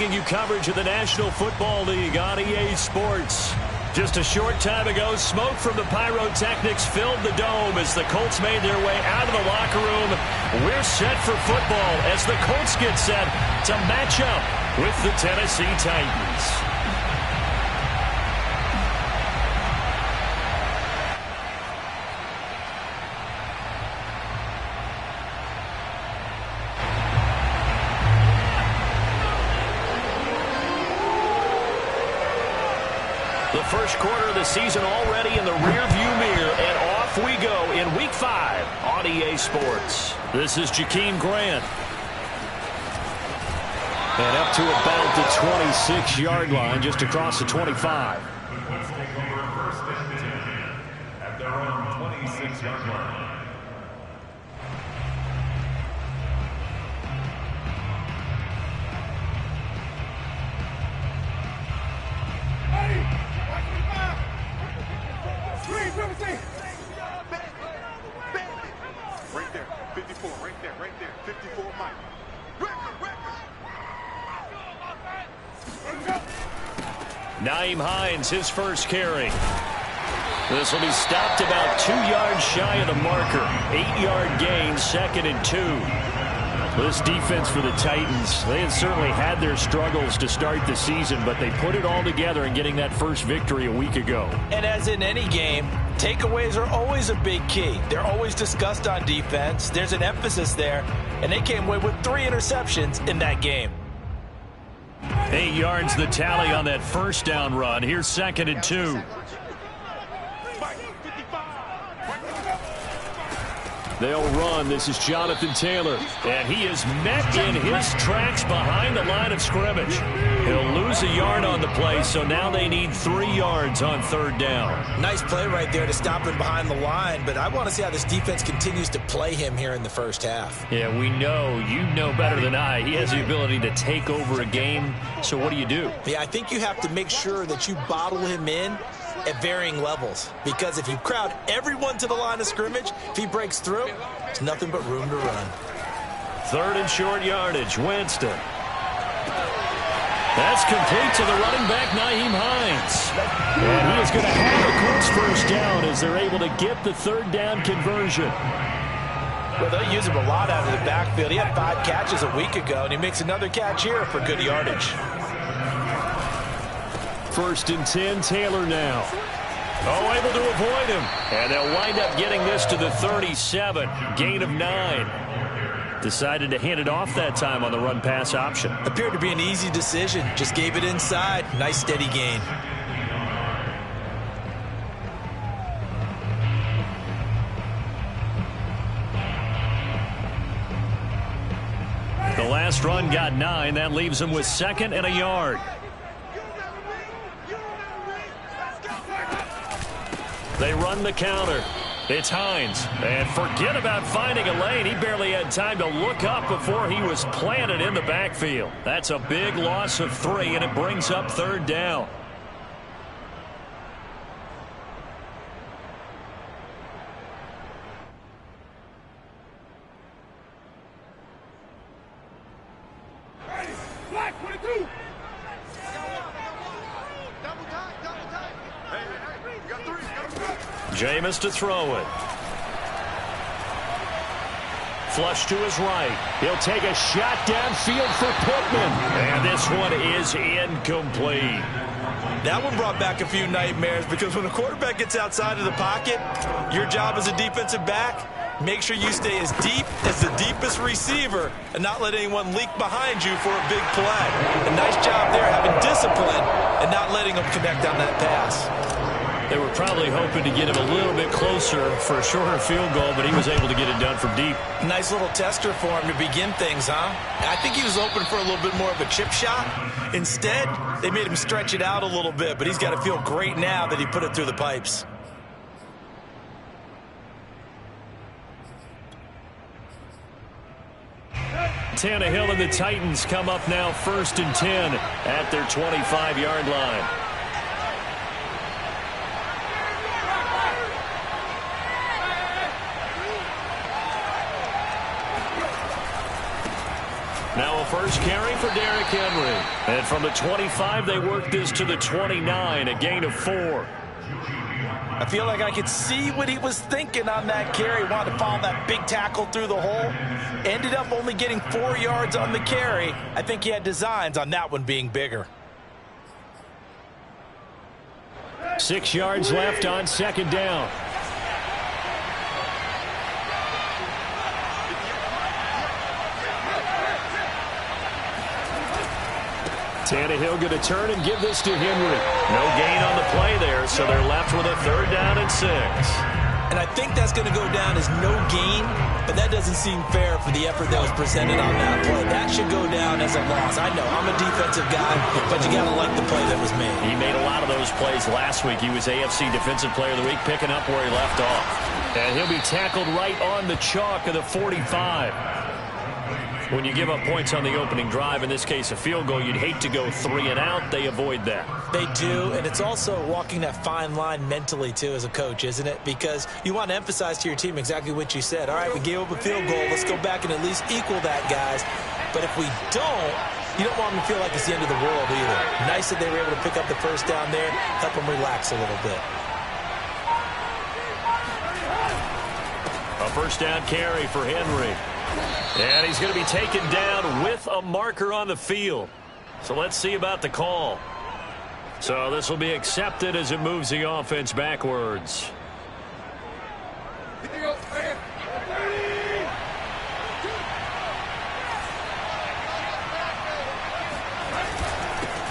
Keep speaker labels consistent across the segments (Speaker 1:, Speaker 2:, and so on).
Speaker 1: bringing you coverage of the National Football League on EA Sports. Just a short time ago, smoke from the pyrotechnics filled the dome as the Colts made their way out of the locker room. We're set for football as the Colts get set to match up with the Tennessee Titans. The first quarter of the season already in the rearview mirror, and off we go in Week 5 on EA Sports. This is Jakeem Grant. And up to about the 26-yard line, just across the 25.
Speaker 2: At their own 26-yard line.
Speaker 3: Right there, 54, right there, 54, Mike.
Speaker 1: Nyheim Hines, his first carry. This will be stopped about 2 yards shy of the marker. 8-yard gain, 2nd and 2. This defense for the Titans, they had certainly had their struggles to start the season, but they put it all together in getting that first victory a week ago.
Speaker 4: And as in any game, takeaways are always a big key. They're always discussed on defense. There's an emphasis there, and they came away with 3 interceptions in that game.
Speaker 1: 8 yards the tally on that first down run. Here's 2nd and 2. They'll run. This is Jonathan Taylor. And he is met in his tracks behind the line of scrimmage. He'll lose a yard on the play, so now they need 3 yards on 3rd down.
Speaker 4: Nice play right there to stop him behind the line, but I want to see how this defense continues to play him here in the first half.
Speaker 1: Yeah, we know. You know better than I. He has the ability to take over a game, so what do you do?
Speaker 4: Yeah, I think you have to make sure that you bottle him in at varying levels, because if you crowd everyone to the line of scrimmage, if he breaks through, there's nothing but room to run.
Speaker 1: 3rd and short yardage, Winston. That's complete to the running back, Nyheim Hines. And he is going to have a Colts first down as they're able to get the 3rd down conversion.
Speaker 4: Well, they'll use him a lot out of the backfield. He had 5 catches a week ago, and he makes another catch here for good yardage.
Speaker 1: 1st and 10, Taylor now. Oh, able to avoid him. And they'll wind up getting this to the 37. Gain of 9. Decided to hand it off that time on the run-pass option.
Speaker 4: Appeared to be an easy decision. Just gave it inside. Nice steady gain.
Speaker 1: The last run got 9. That leaves him with 2nd and a yard. They run the counter. It's Hines. And forget about finding a lane. He barely had time to look up before he was planted in the backfield. That's a big loss of 3, and it brings up 3rd down. Jameis to throw it. Flush to his right. He'll take a shot downfield for Pittman. And this one is incomplete.
Speaker 4: That one brought back a few nightmares, because when a quarterback gets outside of the pocket, your job as a defensive back, make sure you stay as deep as the deepest receiver and not let anyone leak behind you for a big play. A nice job there, having discipline and not letting them connect on that pass.
Speaker 1: They were probably hoping to get him a little bit closer for a shorter field goal, but he was able to get it done from deep.
Speaker 4: Nice little tester for him to begin things, huh? I think he was open for a little bit more of a chip shot. Instead, they made him stretch it out a little bit, but he's got to feel great now that he put it through the pipes.
Speaker 1: Tannehill and the Titans come up now 1st and 10 at their 25-yard line. Now a first carry for Derrick Henry. And from the 25, they work this to the 29, a gain of 4.
Speaker 4: I feel like I could see what he was thinking on that carry. Wanted to follow that big tackle through the hole. Ended up only getting 4 yards on the carry. I think he had designs on that one being bigger.
Speaker 1: 6 yards left on second down. Tannehill going to turn and give this to Henry. No gain on the play there, so they're left with a 3rd down and 6.
Speaker 4: And I think that's going to go down as no gain, but that doesn't seem fair for the effort that was presented on that play. That should go down as a loss. I know, I'm a defensive guy, but you got to like the play that was made.
Speaker 1: He made a lot of those plays last week. He was AFC Defensive Player of the Week, picking up where he left off. And he'll be tackled right on the chalk of the 45. When you give up points on the opening drive, in this case a field goal, you'd hate to go 3 and out. They avoid that.
Speaker 4: They do, and it's also walking that fine line mentally, too, as a coach, isn't it? Because you want to emphasize to your team exactly what you said. All right, we gave up a field goal. Let's go back and at least equal that, guys. But if we don't, you don't want them to feel like it's the end of the world either. Nice that they were able to pick up the first down there, help them relax a little bit.
Speaker 1: A first down carry for Henry. And he's going to be taken down with a marker on the field. So let's see about the call. So this will be accepted as it moves the offense backwards.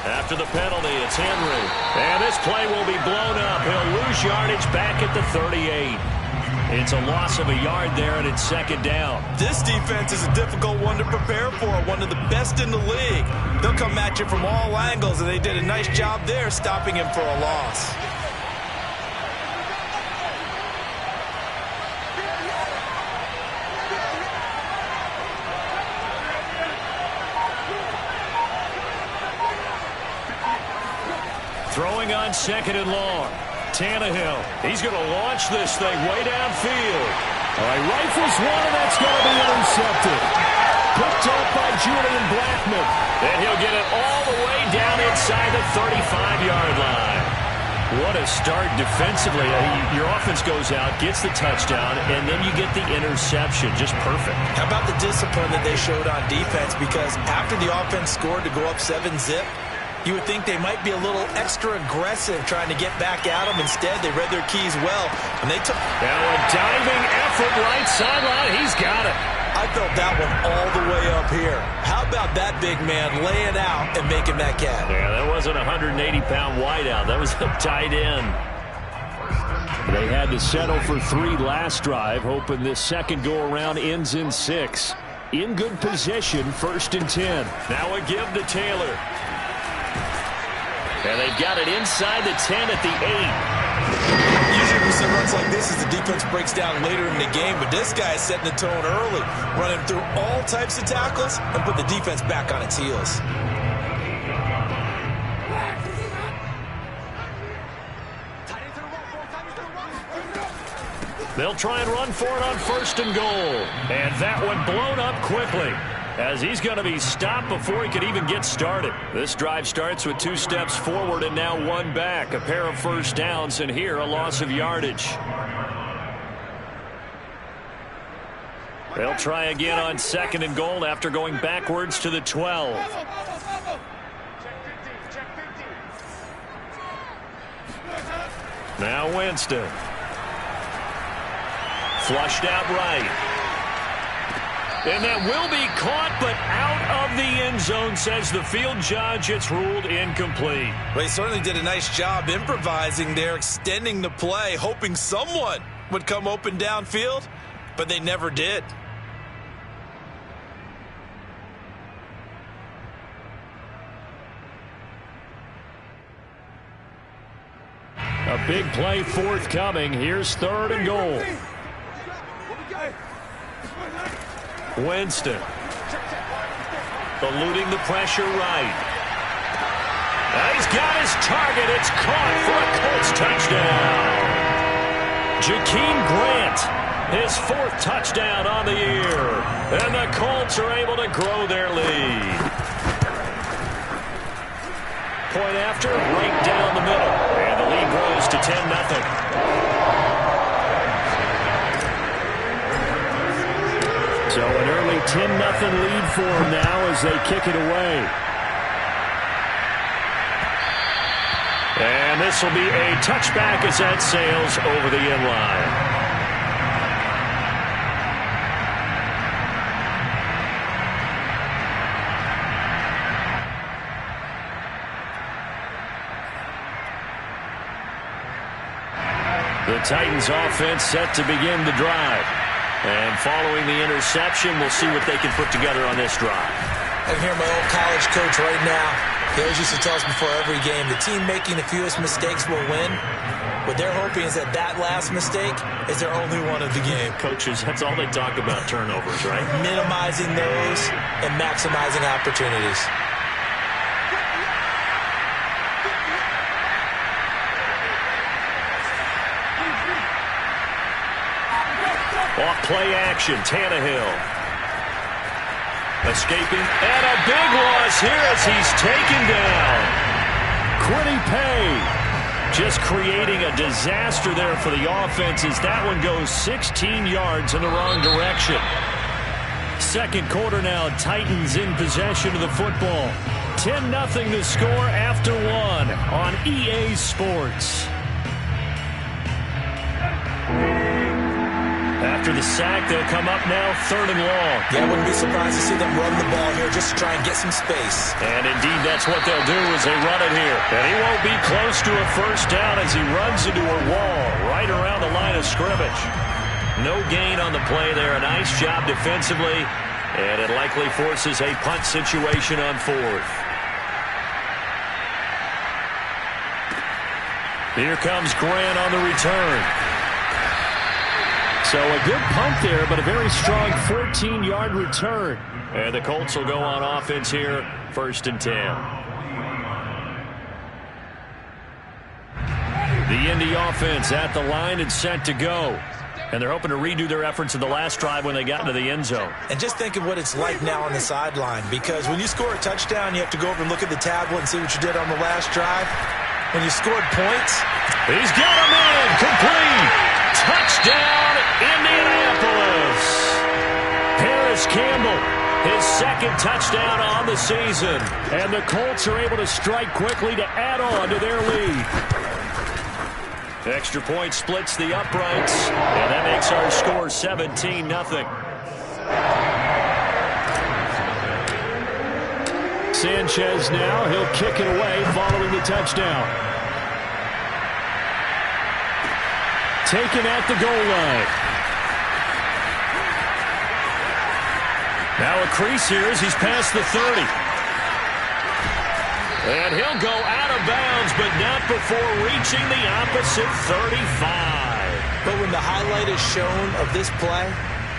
Speaker 1: After the penalty, it's Henry. And this play will be blown up. He'll lose yardage back at the 38. It's a loss of a yard there, and it's second down.
Speaker 4: This defense is a difficult one to prepare for, one of the best in the league. They'll come at you from all angles, and they did a nice job there stopping him for a loss.
Speaker 1: Throwing on second and long. Tannehill, he's going to launch this thing way downfield. All right, rifles one, and that's going to be intercepted. Picked up by Julian Blackmon. And he'll get it all the way down inside the 35-yard line. What a start defensively. Your offense goes out, gets the touchdown, and then you get the interception. Just perfect.
Speaker 4: How about the discipline that they showed on defense? Because after the offense scored to go up 7-zip, you would think they might be a little extra aggressive trying to get back at them. Instead, they read their keys well, and they took...
Speaker 1: Now a diving effort right sideline. He's got it.
Speaker 4: I felt that one all the way up here. How about that big man laying out and making that catch?
Speaker 1: Yeah, that wasn't a 180-pound wideout. That was a tight end. They had to settle for 3 last drive, hoping this second go-around ends in 6. In good position, 1st and 10. Now a give to Taylor. And they've got it inside the 10 at the 8.
Speaker 4: Usually we see runs like this as the defense breaks down later in the game, but this guy is setting the tone early, running through all types of tackles and put the defense back on its heels.
Speaker 1: They'll try and run for it on 1st and goal. And that one blown up quickly, as he's going to be stopped before he could even get started. This drive starts with 2 steps forward and now 1 back. A pair of first downs, and here a loss of yardage. They'll try again on 2nd and goal after going backwards to the 12. Now Winston. Flushed out right. And that will be caught, but out of the end zone, says the field judge. It's ruled incomplete.
Speaker 4: Well, he certainly did a nice job improvising there, extending the play, hoping someone would come open downfield, but they never did.
Speaker 1: A big play forthcoming. Here's 3rd and goal. Winston eluding the pressure right. He's got his target. It's caught for a Coltz touchdown. Jakeem Grant His 4th touchdown on the year. And the Colts are able to grow their lead. Point after, right down the middle. And the lead grows to 10-0. So an early 10-0 lead for them now as they kick it away. And this will be a touchback as that sails over the end line. The Titans offense set to begin the drive. And following the interception, we'll see what they can put together on this drive.
Speaker 4: I can hear my old college coach right now. He always used to tell us before every game, the team making the fewest mistakes will win. What they're hoping is that that last mistake is their only one of the game.
Speaker 1: Coaches, that's all they talk about, turnovers, right?
Speaker 4: Minimizing those and maximizing opportunities.
Speaker 1: Off play action, Tannehill. Escaping, and a big loss here as he's taken down. Quiddy Pay just creating a disaster there for the offense as that one goes 16 yards in the wrong direction. Second quarter now, Titans in possession of the football. 10-0 the score after 1 on EA Sports. After the sack, they'll come up now 3rd and long.
Speaker 4: Yeah, I wouldn't be surprised to see them run the ball here just to try and get some space.
Speaker 1: And indeed, that's what they'll do as they run it here. And he won't be close to a first down as he runs into a wall right around the line of scrimmage. No gain on the play there. A nice job defensively. And it likely forces a punt situation on 4th. Here comes Grant on the return. So a good punt there, but a very strong 14-yard return. And the Colts will go on offense here, 1st and 10. The Indy offense at the line and set to go. And they're hoping to redo their efforts in the last drive when they got into the end zone.
Speaker 4: And just think of what it's like now on the sideline, because when you score a touchdown, you have to go over and look at the tablet and see what you did on the last drive. When you scored points,
Speaker 1: he's got him in, complete. Touchdown, Indianapolis. Paris Campbell, his 2nd touchdown on the season. And the Colts are able to strike quickly to add on to their lead. Extra point splits the uprights, and that makes our score 17-0. Sanchez now, he'll kick it away following the touchdown. Taken at the goal line. Now a crease here as he's past the 30. And he'll go out of bounds, but not before reaching the opposite 35.
Speaker 4: But when the highlight is shown of this play,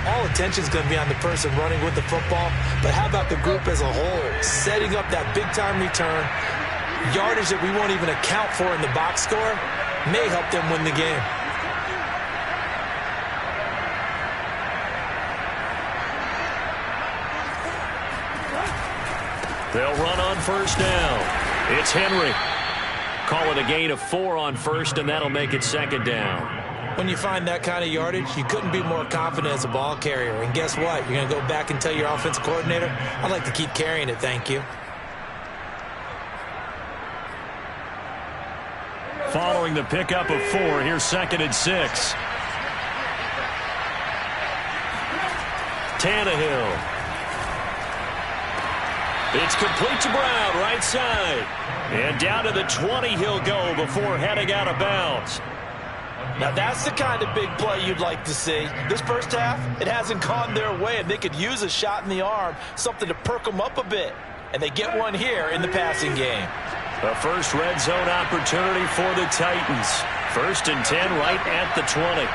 Speaker 4: all attention is going to be on the person running with the football. But how about the group as a whole? Setting up that big-time return, yardage that we won't even account for in the box score, may help them win the game.
Speaker 1: They'll run on 1st down. It's Henry. Call it a gain of 4 on 1st, and that'll make it 2nd down.
Speaker 4: When you find that kind of yardage, you couldn't be more confident as a ball carrier. And guess what? You're going to go back and tell your offensive coordinator, I'd like to keep carrying it, thank you.
Speaker 1: Following the pickup of 4, here's 2nd and 6. Tannehill. It's complete to Brown, right side. And down to the 20 he'll go before heading out of bounds.
Speaker 5: Now that's the kind of big play you'd like to see. This first half, it hasn't gone their way, and they could use a shot in the arm, something to perk them up a bit. And they get one here in the passing game.
Speaker 1: A first red zone opportunity for the Titans. 1st and 10 right at the 20.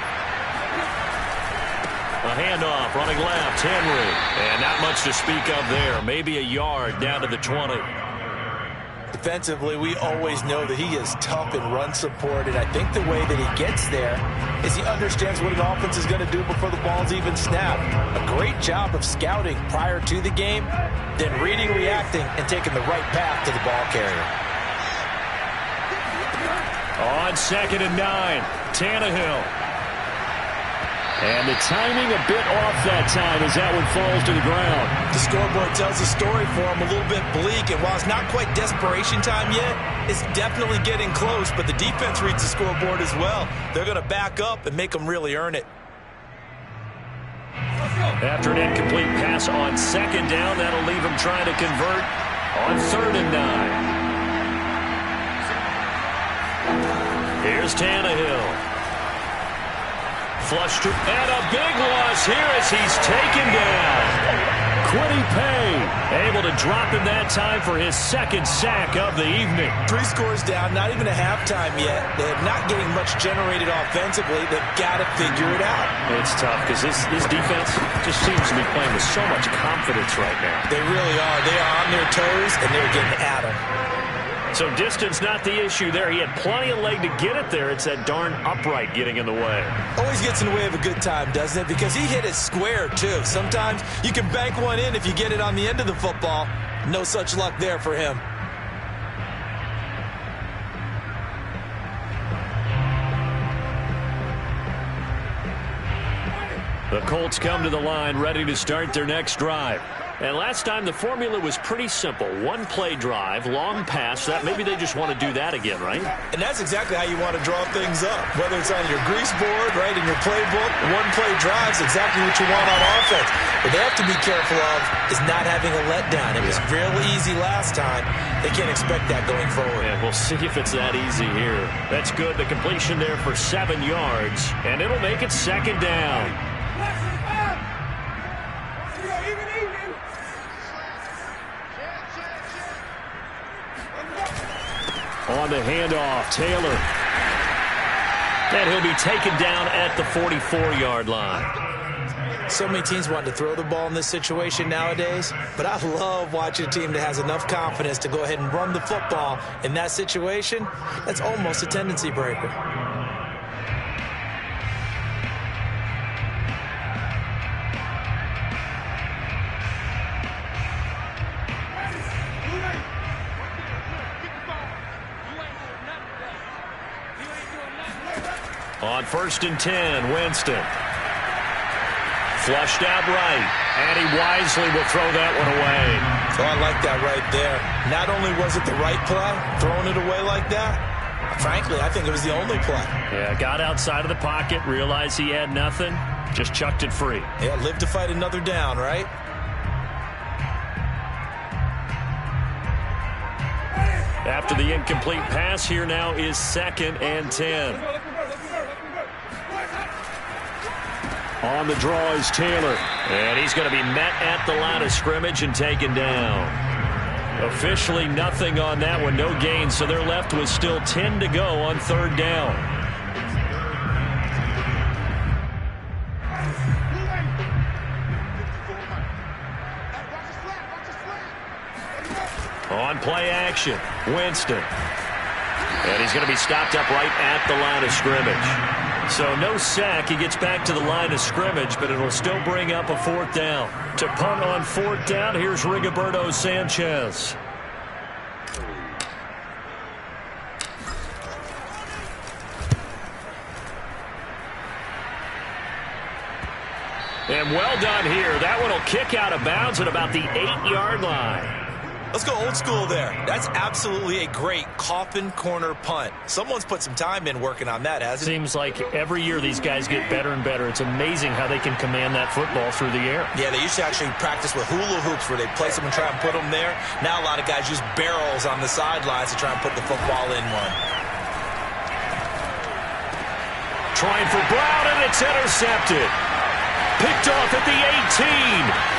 Speaker 1: A handoff, running left, Henry. And not much to speak of there. Maybe a yard down to the 20.
Speaker 5: Defensively, we always know that he is tough in run support, and I think the way that he gets there is he understands what an offense is going to do before the ball's even snapped. A great job of scouting prior to the game, then reading, reacting, and taking the right path to the ball carrier.
Speaker 1: On 2nd and 9, Tannehill. And the timing a bit off that time as that one falls to the ground.
Speaker 5: The scoreboard tells the story for him, a little bit bleak, and while it's not quite desperation time yet, it's definitely getting close, but the defense reads the scoreboard as well. They're going to back up and make them really earn it.
Speaker 1: After an incomplete pass on 2nd down, that'll leave him trying to convert on 3rd and 9. Here's Tannehill. Flushed and a big loss here as he's taken down. Quiddy Pay able to drop him that time for his 2nd sack of the evening.
Speaker 5: 3 scores down, not even a halftime yet. They're not getting much generated offensively. They've got to figure it out.
Speaker 1: It's tough because this defense just seems to be playing with so much confidence right now.
Speaker 5: They really are. They are on their toes, and they're getting at them.
Speaker 1: So distance not the issue there. He had plenty of leg to get it there. It's that darn upright getting in the way.
Speaker 5: Always gets in the way of a good time, doesn't it? Because he hit it square, too. Sometimes you can bank one in if you get it on the end of the football. No such luck there for him.
Speaker 1: The Colts come to the line ready to start their next drive. And last time the formula was pretty simple. 1-play drive, long pass. That maybe they just want to do that again, right?
Speaker 5: And that's exactly how you want to draw things up. Whether it's on your grease board, right, in your playbook, 1-play drive's exactly what you want on offense. What they have to be careful of is not having a letdown. It was real easy last time. They can't expect that going forward.
Speaker 1: Yeah, we'll see if it's that easy here. That's good. The completion there for 7 yards. And it'll make it 2nd down. On the handoff, Taylor. And he'll be taken down at the 44-yard line.
Speaker 5: So many teams want to throw the ball in this situation nowadays, but I love watching a team that has enough confidence to go ahead and run the football in that situation. That's almost a tendency breaker.
Speaker 1: On 1st and 10, Winston. Flushed out right, and he wisely will throw that one away.
Speaker 5: Oh, I like that right there. Not only was it the right play, throwing it away like that, frankly, I think it was the only play.
Speaker 1: Yeah, got outside of the pocket, realized he had nothing, just chucked it free.
Speaker 5: Yeah, live to fight another down, right?
Speaker 1: After the incomplete pass, here now is 2nd and 10. On the draw is Taylor. And he's going to be met at the line of scrimmage and taken down. Officially nothing on that one. No gain. So they're left with still 10 to go on 3rd down. On play action, Winston. And he's going to be stopped up right at the line of scrimmage. So no sack. He gets back to the line of scrimmage, but it'll still bring up a 4th down. To punt on 4th down, here's Rigoberto Sanchez. And well done here. That one will kick out of bounds at about the 8-yard line.
Speaker 5: Let's go old school there. That's absolutely a great coffin corner punt. Someone's put some time in working on that, hasn't it?
Speaker 1: Seems like every year these guys get better and better. It's amazing how they can command that football through the air.
Speaker 5: Yeah, they used to actually practice with hula hoops where they place them and try and put them there. Now a lot of guys use barrels on the sidelines to try and put the football in one.
Speaker 1: Trying for Brown, and it's intercepted. Picked off at the 18.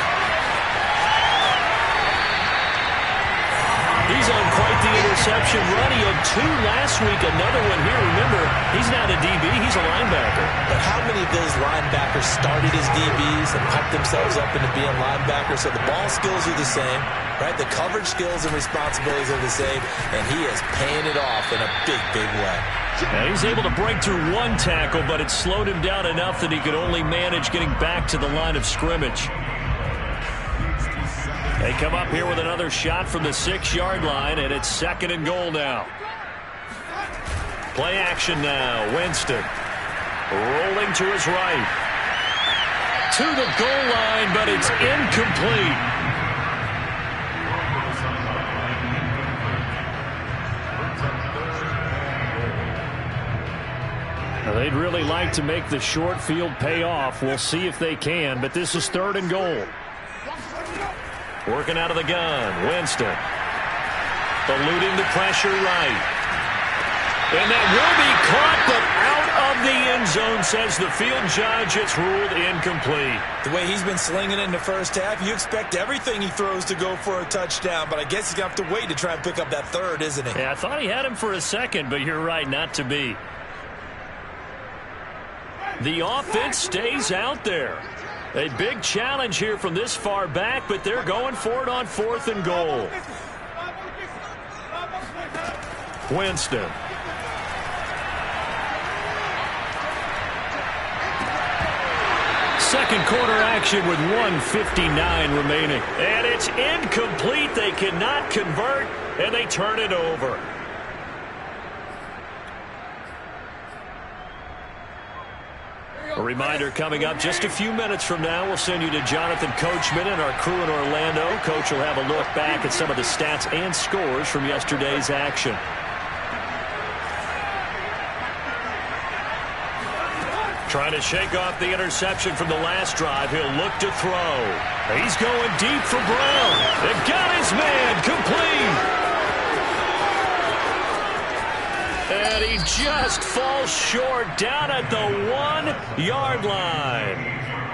Speaker 1: He's on quite the reception run. He had 2 last week, another one here. Remember, he's not a DB, he's a linebacker.
Speaker 5: But how many of those linebackers started as DBs and pumped themselves up into being linebackers? So the ball skills are the same, right? The coverage skills and responsibilities are the same, and he is paying it off in a big, big way.
Speaker 1: And he's able to break through 1 tackle, but it slowed him down enough that he could only manage getting back to the line of scrimmage. They come up here with another shot from the 6-yard line, and it's 2nd and goal now. Play action now. Winston rolling to his right. To the goal line, but it's incomplete. Now, they'd really like to make the short field pay off. We'll see if they can, but this is 3rd and goal. Working out of the gun, Winston. Eluding the pressure right. And that will be caught, but out of the end zone, says the field judge. It's ruled incomplete.
Speaker 5: The way he's been slinging it in the first half, you expect everything he throws to go for a touchdown, but I guess he's going to have to wait to try and pick up that 3rd, isn't he?
Speaker 1: Yeah, I thought he had him for a second, but you're right, not to be. The offense stays out there. A big challenge here from this far back, but they're going for it on 4th and goal. Winston. Second quarter action with 1:59 remaining. And it's incomplete. They cannot convert, and they turn it over. A reminder coming up just a few minutes from now, we'll send you to Jonathan Coachman and our crew in Orlando. Coach will have a look back at some of the stats and scores from yesterday's action. Trying to shake off the interception from the last drive. He'll look to throw. He's going deep for Brown. They got his man complete. And he just falls short down at the 1-yard line.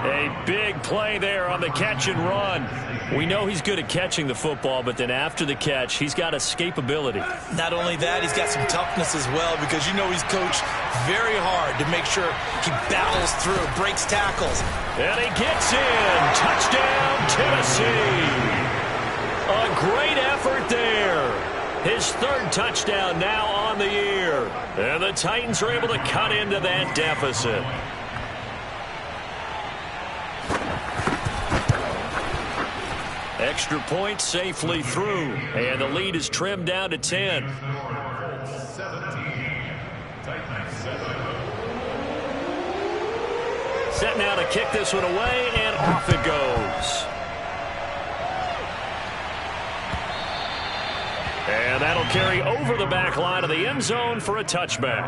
Speaker 1: A big play there on the catch and run. We know he's good at catching the football, but then after the catch, he's got escapability.
Speaker 5: Not only that, he's got some toughness as well, because you know he's coached very hard to make sure he battles through, breaks tackles.
Speaker 1: And he gets in. Touchdown, Tennessee. A great effort there. His 3rd touchdown now on the year. And the Titans are able to cut into that deficit. Extra point safely through. And the lead is trimmed down to 10. Set now to kick this one away, and off it goes. And that'll carry over the back line of the end zone for a touchback.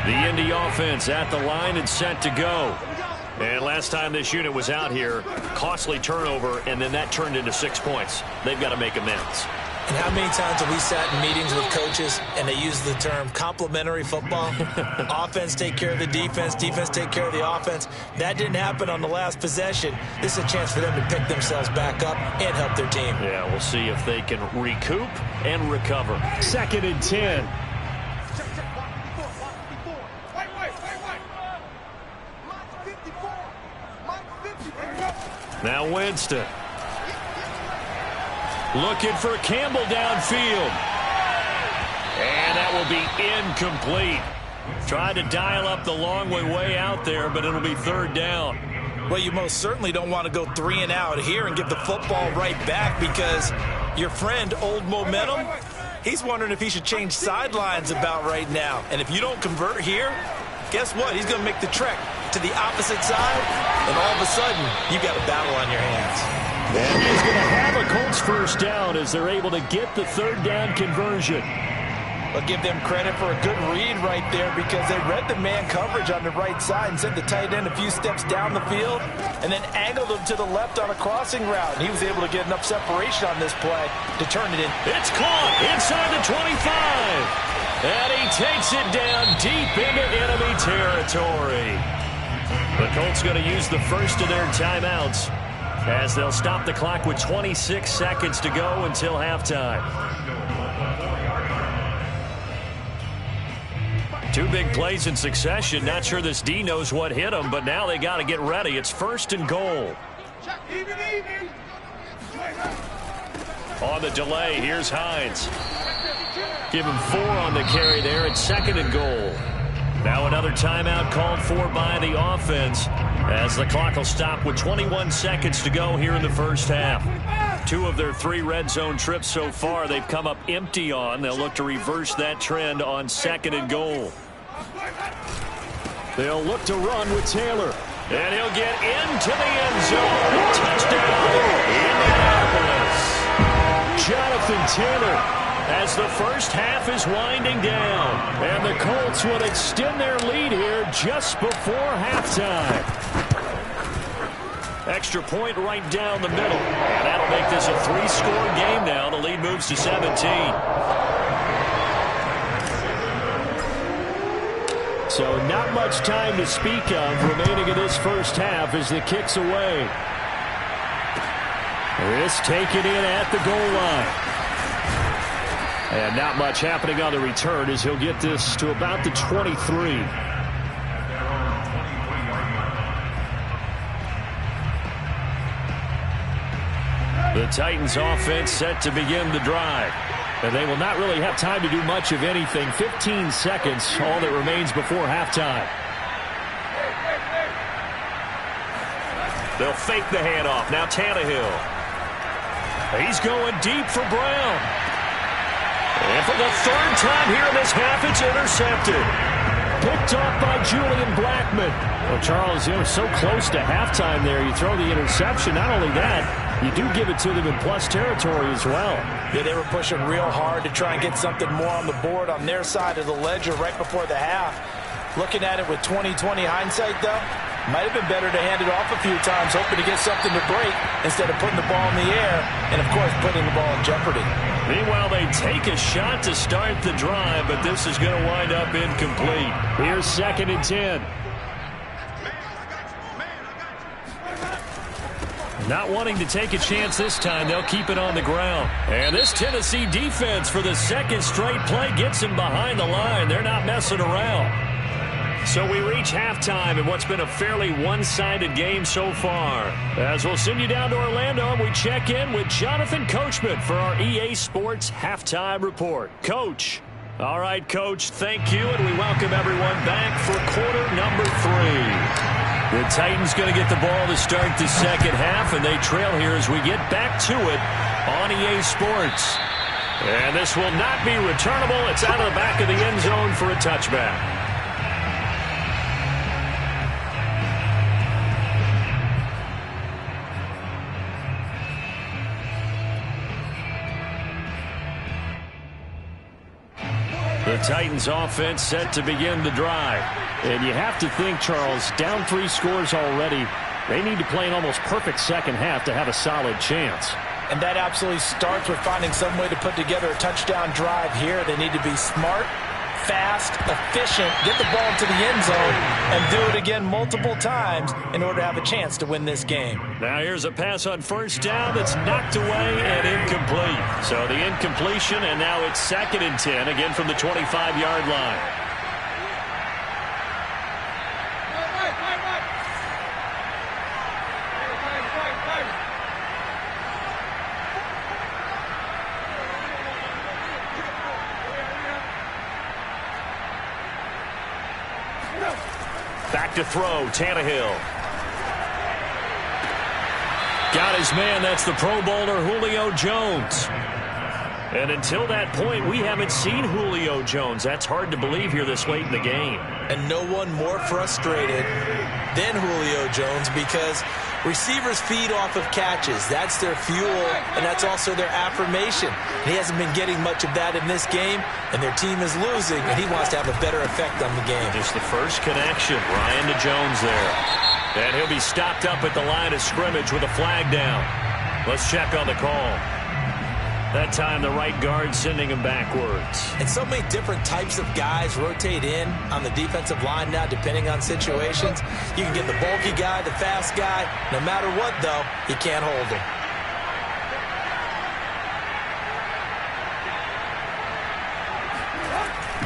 Speaker 1: The Indy offense at the line and set to go. And last time this unit was out here, costly turnover, and then that turned into 6 points. They've got to make amends.
Speaker 5: And how many times have we sat in meetings with coaches and they use the term complementary football? Offense take care of the defense, defense take care of the offense. That didn't happen on the last possession. This is a chance for them to pick themselves back up and help their team.
Speaker 1: Yeah, we'll see if they can recoup and recover. 2nd and 10. Now Winston. Looking for Campbell downfield. And that will be incomplete. Tried to dial up the long way out there, but it'll be 3rd down.
Speaker 5: Well, you most certainly don't want to go 3 and out here and get the football right back, because your friend, Old Momentum, he's wondering if he should change sidelines about right now. And if you don't convert here, guess what? He's going to make the trek to the opposite side, and all of a sudden, you've got a battle on your hands.
Speaker 1: And he's going to have a Colts 1st down as they're able to get the 3rd down conversion.
Speaker 5: I'll give them credit for a good read right there because they read the man coverage on the right side and sent the tight end a few steps down the field and then angled him to the left on a crossing route. And he was able to get enough separation on this play to turn it in.
Speaker 1: It's caught inside the 25. And he takes it down deep into enemy territory. The Colts going to use the first of their timeouts as they'll stop the clock with 26 seconds to go until halftime. Two big plays in succession. Not sure this D knows what hit him, but now they got to get ready. It's 1st and goal. On the delay, here's Hines. Give him 4 on the carry there. It's 2nd and goal. Now another timeout called for by the offense as the clock will stop with 21 seconds to go here in the first half. 2 of their 3 red zone trips so far they've come up empty on. They'll look to reverse that trend on 2nd and goal. They'll look to run with Taylor. And he'll get into the end zone. Touchdown, Indianapolis. Jonathan Taylor as the first half is winding down. And the Colts will extend their lead here just before halftime. Extra point right down the middle. And that'll make this a 3-score game now. The lead moves to 17. So not much time to speak of remaining in this first half as the kick's away. This taken in at the goal line. And not much happening on the return as he'll get this to about the 23. The Titans offense set to begin the drive. And they will not really have time to do much of anything. 15 seconds, all that remains before halftime. They'll fake the handoff. Now Tannehill. He's going deep for Brown. And for the 3rd time here in this half, it's intercepted. Picked off by Julian Blackmon. Well, Charles, you know, so close to halftime there. You throw the interception. Not only that, you do give it to them in plus territory as well.
Speaker 5: Yeah, they were pushing real hard to try and get something more on the board on their side of the ledger right before the half. Looking at it with 20/20 hindsight, though, might have been better to hand it off a few times, hoping to get something to break instead of putting the ball in the air and, of course, putting the ball in jeopardy.
Speaker 1: Meanwhile, they take a shot to start the drive, but this is going to wind up incomplete. Here's 2nd and 10. Not wanting to take a chance this time, they'll keep it on the ground. And this Tennessee defense for the 2nd straight play gets him behind the line. They're not messing around. So we reach halftime in what's been a fairly one-sided game so far. As we'll send you down to Orlando, we check in with Jonathan Coachman for our EA Sports Halftime Report. Coach. All right, Coach, thank you, and we welcome everyone back for quarter number 3. The Titans going to get the ball to start the second half, and they trail here as we get back to it on EA Sports. And this will not be returnable. It's out of the back of the end zone for a touchback. The Titans offense set to begin the drive. And you have to think, Charles, down 3 scores already. They need to play an almost perfect second half to have a solid chance.
Speaker 5: And that absolutely starts with finding some way to put together a touchdown drive here. They need to be smart, fast, efficient, get the ball to the end zone, and do it again multiple times in order to have a chance to win this game.
Speaker 1: Now here's a pass on 1st down that's knocked away and incomplete. So the incompletion, and now it's 2nd and 10, again from the 25-yard line. Back to throw, Tannehill. Got his man, that's the Pro Bowler Julio Jones. And until that point, we haven't seen Julio Jones. That's hard to believe here this late in the game.
Speaker 5: And no one more frustrated than Julio Jones because receivers feed off of catches. That's their fuel, and that's also their affirmation. He hasn't been getting much of that in this game, and their team is losing, and he wants to have a better effect on the game.
Speaker 1: Just the first connection. Ryan to Jones there. And he'll be stopped up at the line of scrimmage with a flag down. Let's check on the call. That time, the right guard sending him backwards.
Speaker 5: And so many different types of guys rotate in on the defensive line now, depending on situations. You can get the bulky guy, the fast guy. No matter what, though, he can't hold him.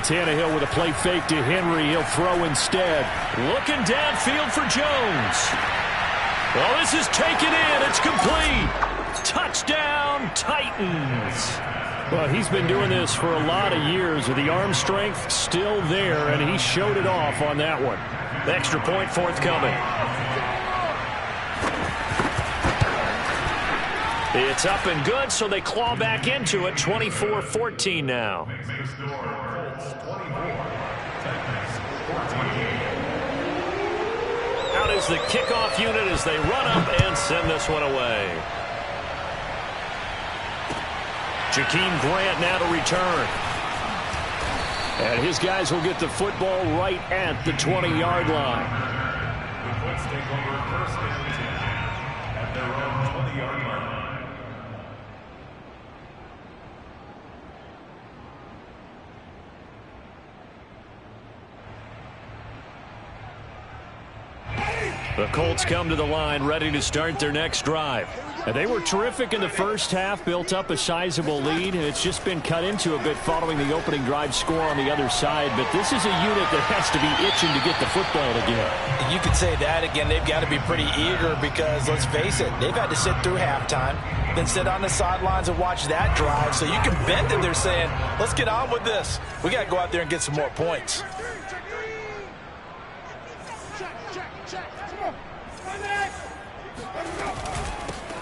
Speaker 1: Tannehill with a play fake to Henry. He'll throw instead. Looking downfield for Jones. Well, this is taken in. It's complete. Touchdown, Titans. Well, he's been doing this for a lot of years with the arm strength still there, and he showed it off on that one. The extra point forthcoming. It's up and good, so they claw back into it. 24-14 now. Out is the kickoff unit as they run up and send this one away. Jakeem Grant now to return. And his guys will get the football right at the 20-yard line.
Speaker 2: The Colts take over first and 10 at their own 20-yard line.
Speaker 1: The Colts come to the line ready to start their next drive. And they were terrific in the first half, built up a sizable lead, and it's just been cut into a bit following the opening drive score on the other side. But this is a unit that has to be itching to get the football again.
Speaker 5: You could say that again. They've got to be pretty eager because, let's face it, they've had to sit through halftime, then sit on the sidelines and watch that drive. So you can bet that they're saying, let's get on with this. We got to go out there and get some more points.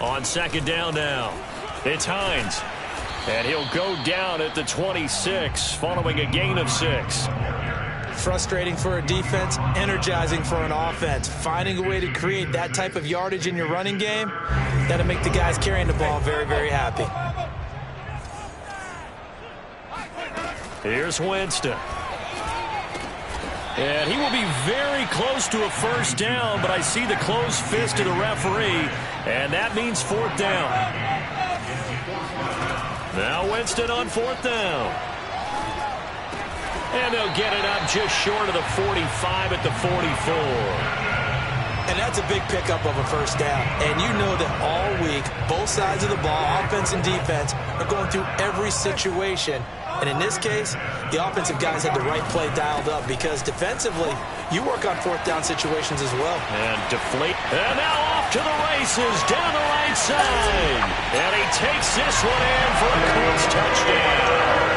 Speaker 1: On second down now, it's Hines. And he'll go down at the 26 following a gain of 6.
Speaker 5: Frustrating for a defense, energizing for an offense. Finding a way to create that type of yardage in your running game, that'll make the guys carrying the ball very, very happy.
Speaker 1: Here's Winston. And he will be very close to a first down, but I see the closed fist of the referee, and that means fourth down. Now Winston on fourth down. And they'll get it up just short of the 45 at the 44.
Speaker 5: And that's a big pickup of a first down. And you know that all week, both sides of the ball, offense and defense, are going through every situation. And in this case, the offensive guys had the right play dialed up because defensively, you work on fourth down situations as well.
Speaker 1: And deflate. And now off to the races down the right side. And he takes this one in for a Colts touchdown.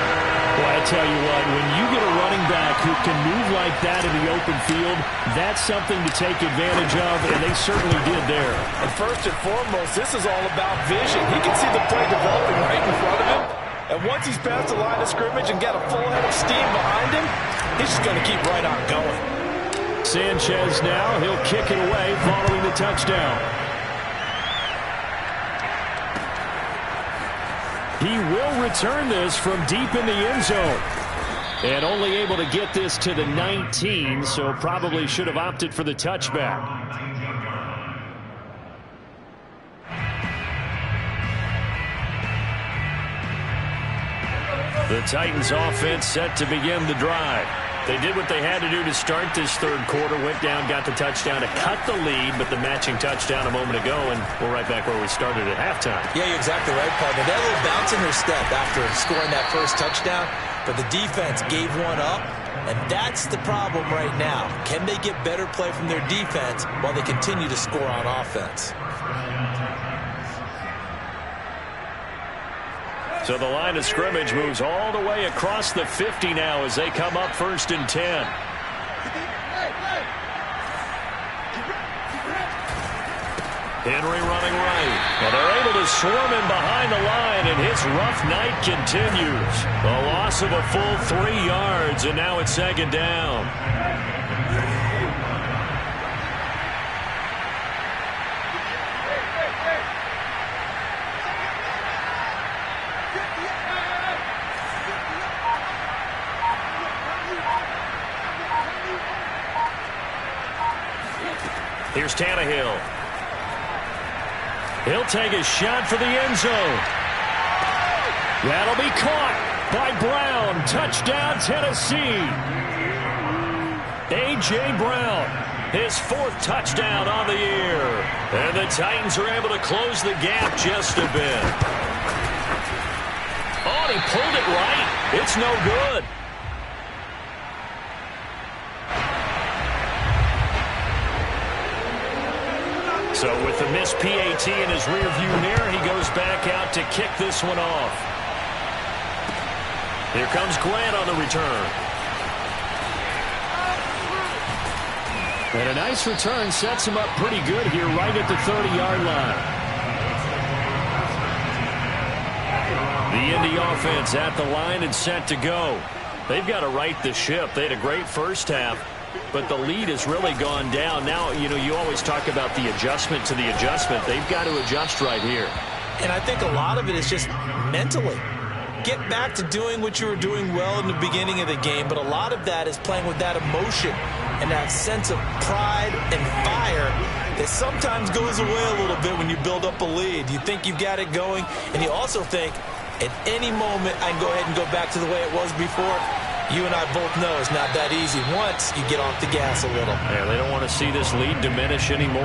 Speaker 1: Well, I tell you what, when you get a running back who can move like that in the open field, that's something to take advantage of, and they certainly did there.
Speaker 5: And first and foremost, this is all about vision. He can see the play developing right in front of him. And once he's past the line of scrimmage and got a full head of steam behind him, he's just going to keep right on going.
Speaker 1: Sanchez now, he'll kick it away following the touchdown. He will return this from deep in the end zone. And only able to get this to the 19, so probably should have opted for the touchback. The Titans offense set to begin the drive. They did what they had to do to start this third quarter, went down, got the touchdown to cut the lead, but the matching touchdown a moment ago, and we're right back where we started at halftime.
Speaker 5: Yeah, you're exactly right, partner. They had a little bounce in their step after scoring that first touchdown, but the defense gave one up, and that's the problem right now. Can they get better play from their defense while they continue to score on offense?
Speaker 1: So the line of scrimmage moves all the way across the 50 now as they come up first and 10. Henry running right. And they're able to swarm him behind the line, and his rough night continues. A loss of a full 3 yards, and now it's second down. Here's Tannehill. He'll take a shot for the end zone. That'll be caught by Brown. Touchdown, Tennessee. A.J. Brown, his 4th touchdown on the year. And the Titans are able to close the gap just a bit. Oh, he pulled it right. It's no good. So with the missed PAT in his rearview mirror, he goes back out to kick this one off. Here comes Grant on the return. And a nice return sets him up pretty good here right at the 30-yard line. The Indy offense at the line and set to go. They've got to right the ship. They had a great first half, but the lead has really gone down. Now, you always talk about the adjustment to the adjustment. They've got to adjust right here.
Speaker 5: And I think a lot of it is just mentally. Get back to doing what you were doing well in the beginning of the game, but a lot of that is playing with that emotion and that sense of pride and fire that sometimes goes away a little bit when you build up a lead. You think you've got it going, and you also think, at any moment, I can go ahead and go back to the way it was before. You and I both know it's not that easy once you get off the gas a little.
Speaker 1: Yeah, they don't want to see this lead diminish anymore.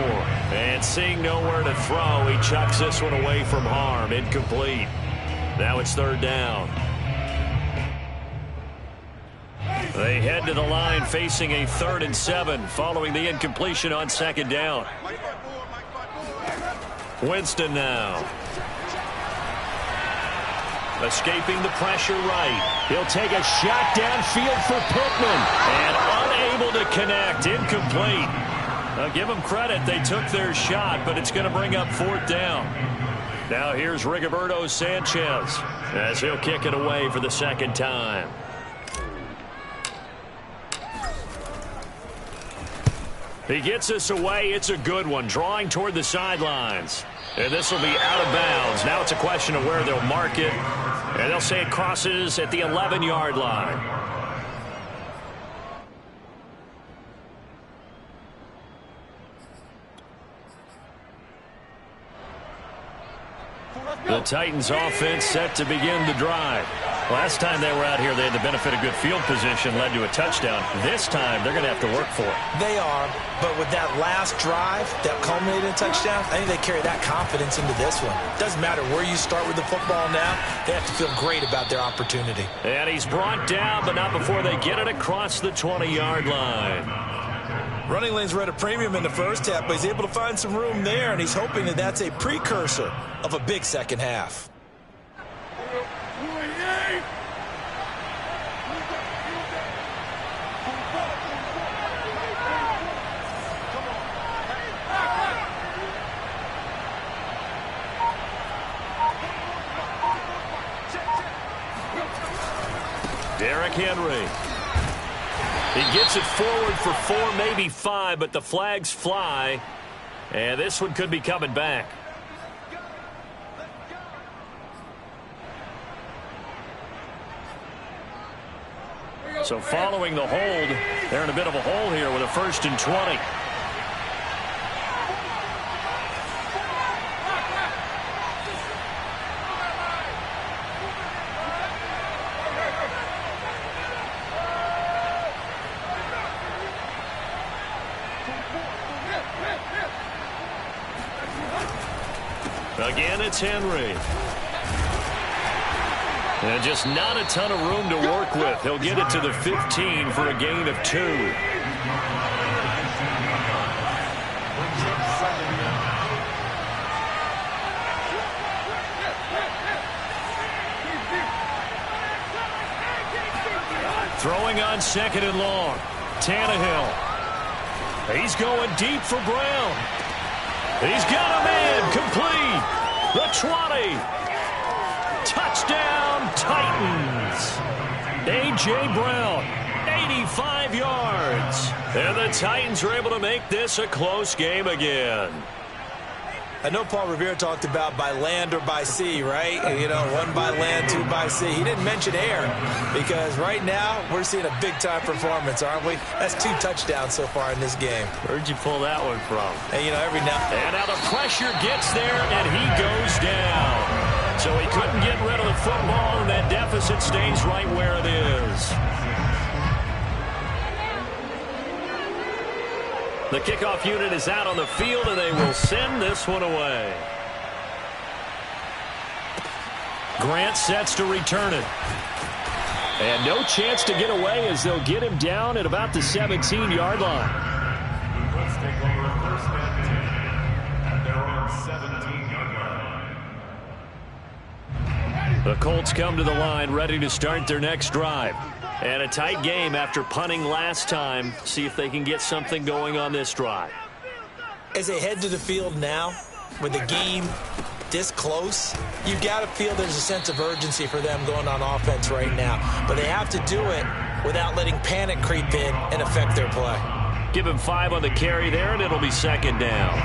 Speaker 1: And seeing nowhere to throw, he chucks this one away from harm. Incomplete. Now it's 3rd down. They head to the line facing a 3rd and 7 following the incompletion on 2nd down. Winston now. Escaping the pressure right. He'll take a shot downfield for Pittman. And unable to connect. Incomplete. I'll give them credit. They took their shot, but it's going to bring up 4th down. Now here's Rigoberto Sanchez as he'll kick it away for the 2nd time. He gets this away. It's a good one. Drawing toward the sidelines. And this will be out of bounds. Now it's a question of where they'll mark it. And they'll say it crosses at the 11-yard line. The Titans offense set to begin the drive. Last time they were out here, they had the benefit of good field position, led to a touchdown. This time, they're going to have to work for it.
Speaker 5: They are, but with that last drive that culminated in a touchdown, I think they carry that confidence into this one. Doesn't matter where you start with the football now, they have to feel great about their opportunity.
Speaker 1: And he's brought down, but not before they get it across the 20-yard line.
Speaker 5: Running lanes were at a premium in the first half, but he's able to find some room there, and he's hoping that that's a precursor of a big second half.
Speaker 1: Derrick Henry. He gets it forward for 4, maybe 5, but the flags fly. And this one could be coming back. So following the hold, they're in a bit of a hole here with a 1st and 20. Again, it's Henry. And just not a ton of room to work with. He'll get it to the 15 for a gain of 2. Throwing on 2nd and long. Tannehill. He's going deep for Brown. He's got a man complete. The 20. Touchdown, Titans. A.J. Brown, 85 yards. And the Titans are able to make this a close game again.
Speaker 5: I know Paul Revere talked about by land or by sea, right? You know, one by land, two by sea. He didn't mention air because right now we're seeing a big-time performance, aren't we? That's 2 touchdowns so far in this game.
Speaker 1: Where'd you pull that one from?
Speaker 5: And, you know, every now.
Speaker 1: And now the pressure gets there, and he goes down. So he couldn't get rid of the football, and that deficit stays right where it is. The kickoff unit is out on the field, and they will send this one away. Grant sets to return it. And no chance to get away as they'll get him down at about the 17-yard line.
Speaker 2: Let's take over first and 10 at their own 17-yard line.
Speaker 1: The Colts come to the line ready to start their next drive. And a tight game after punting last time. See if they can get something going on this drive.
Speaker 5: As they head to the field now, with the game this close, you've got to feel there's a sense of urgency for them going on offense right now. But they have to do it without letting panic creep in and affect their play.
Speaker 1: Give him 5 on the carry there, and it'll be second down.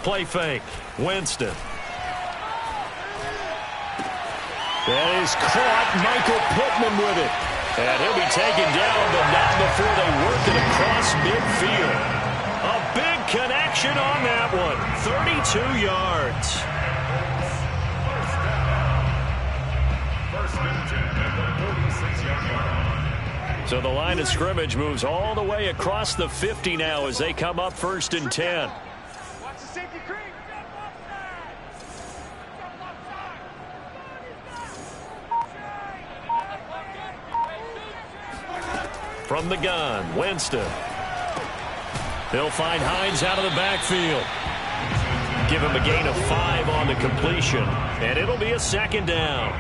Speaker 1: Play fake. Winston. That is caught. Michael Pittman with it. And he'll be taken down, but not before they work it across midfield. A big connection on that one. 32 yards.
Speaker 2: First and 10 at the 46-yard line.
Speaker 1: So the line of scrimmage moves all the way across the 50 now as they come up first and 10. From the gun, Winston. They'll find Hines out of the backfield. Give him a gain of 5 on the completion, and it'll be a second down.